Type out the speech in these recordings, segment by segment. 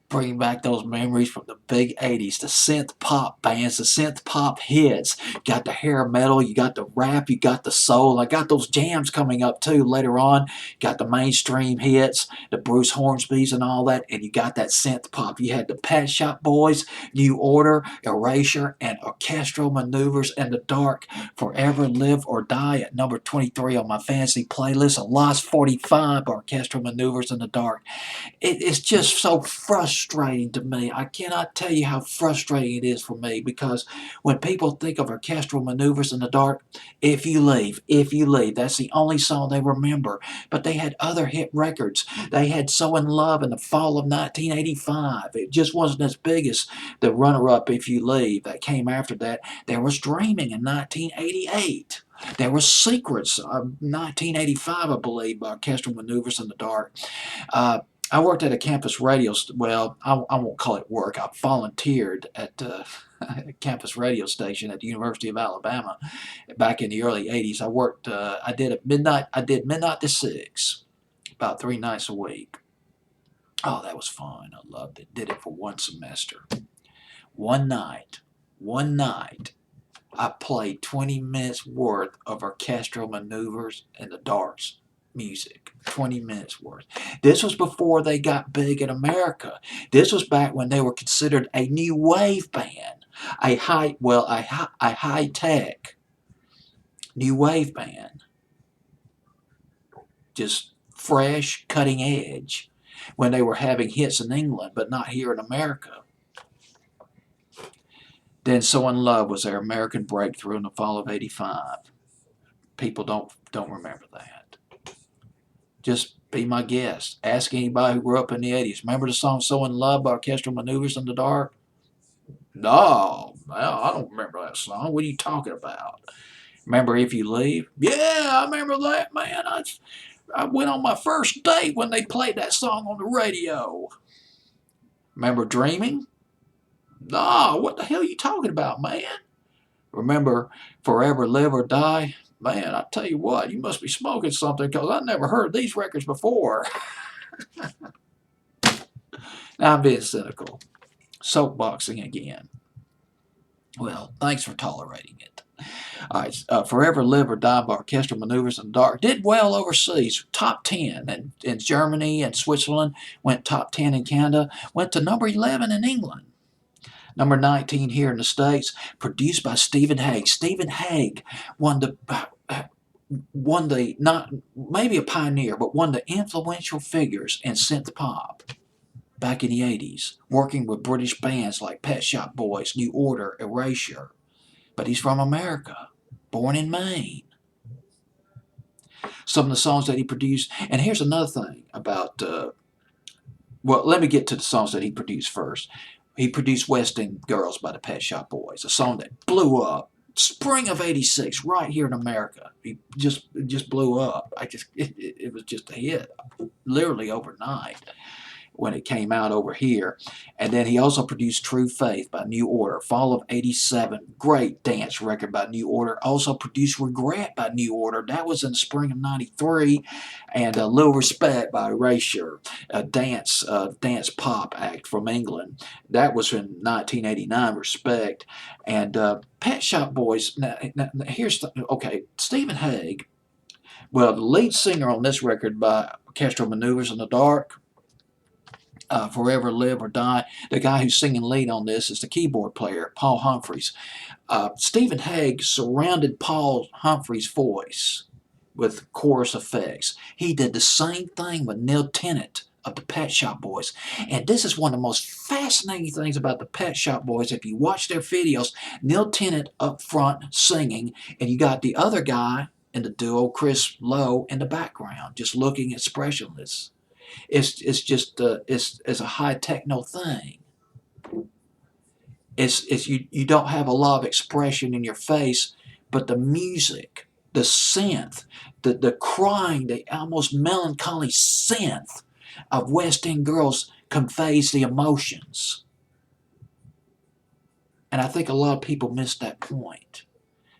Bring back those memories from the big 80s, the synth pop bands, the synth pop hits. You got the hair metal, you got the rap, you got the soul. I got those jams coming up too later on. Got the mainstream hits, the Bruce Hornsby's and all that, and you got that synth pop. You had the Pet Shop Boys, New Order, Erasure, and Orchestral Maneuvers in the Dark. Forever Live or Die at number 23 on my fancy playlist. A Lost 45, Orchestral Maneuvers in the Dark. It's just so frustrating to me. I cannot tell you how frustrating it is for me because when people think of Orchestral Maneuvers in the Dark, if you leave, that's the only song they remember. But they had other hit records. They had So in Love in the fall of 1985. It just wasn't as big as the runner-up If You Leave that came after that. There was Dreaming in 1988. There was Secrets of 1985, I believe, by Orchestral Maneuvers in the Dark. Uh, I worked at a campus radio, well, I won't call it work. I volunteered at a campus radio station at the University of Alabama back in the early 80s. I worked, I did midnight to 6, about 3 nights a week. Oh, that was fun. I loved it. Did it for one semester. One night, one night, I played 20 minutes worth of Orchestral Maneuvers in the Darks music. 20 minutes worth. This was before they got big in America. This was back when they were considered a new wave band. A high tech new wave band. Just fresh, cutting edge when they were having hits in England but not here in America. Then So in Love was their American breakthrough in the fall of 85. People don't remember that. Just be my guest. Ask anybody who grew up in the 80s. Remember the song So in Love by Orchestral Maneuvers in the Dark? No, I don't remember that song. What are you talking about? Remember If You Leave? Yeah, I remember that, man. I went on my first date when they played that song on the radio. Remember Dreaming? No, what the hell are you talking about, man? Remember Forever Live or Die? Man, I tell you what, you must be smoking something because I never heard these records before. Now I'm being cynical. Soapboxing again. Well, thanks for tolerating it. All right, Forever Live or Die by Orchestral Maneuvers in the Dark did well overseas, top 10 in Germany and Switzerland, went top 10 in Canada, went to number 11 in England. Number 19 here in the States, produced by Stephen Hague. Stephen Hague won the not maybe a pioneer, but one of the influential figures in synth pop back in the 80s, working with British bands like Pet Shop Boys, New Order, Erasure. But he's from America, born in Maine. Some of the songs that he produced, and here's another thing about, well, let me get to the songs that he produced first. He produced West End Girls by the Pet Shop Boys, a song that blew up spring of '86 right here in America. He just blew up. It was just a hit, literally overnight when it came out over here. And then he also produced True Faith by New Order, fall of '87, great dance record by New Order. Also produced Regret by New Order, that was in the spring of '93, and Little Respect by Erasure, a dance pop act from England. That was in 1989, Respect. And Pet Shop Boys, now here's, okay, Stephen Hague, well, the lead singer on this record by Orchestral Maneuvers in the Dark, Forever Live or Die. The guy who's singing lead on this is the keyboard player, Paul Humphreys. Stephen Hague surrounded Paul Humphreys' voice with chorus effects. He did the same thing with Neil Tennant of the Pet Shop Boys. And this is one of the most fascinating things about the Pet Shop Boys. If you watch their videos, Neil Tennant up front singing, and you got the other guy in the duo, Chris Lowe, in the background, just looking expressionless. It's just it's a high techno thing. It's you don't have a lot of expression in your face, but the music, the synth, the crying, the almost melancholy synth of West End Girls conveys the emotions. And I think a lot of people missed that point.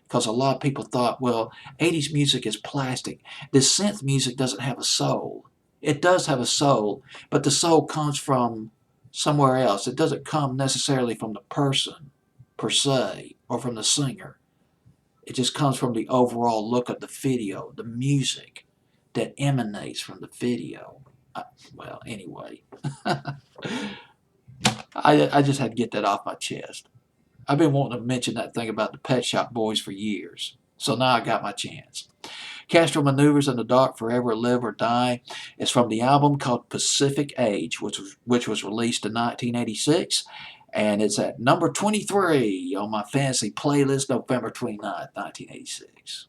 Because a lot of people thought, well, 80s music is plastic. This synth music doesn't have a soul. It does have a soul, but the soul comes from somewhere else. It doesn't come necessarily from the person per se or from the singer. It just comes from the overall look of the video, the music that emanates from the video. Well, anyway, I just had to get that off my chest. I've been wanting to mention that thing about the Pet Shop Boys for years. So now I got my chance. Orchestral Manoeuvres in the Dark, Forever Live or Die is from the album called Pacific Age, which was released in 1986. And it's at number 23 on my fantasy playlist, November 29th, 1986.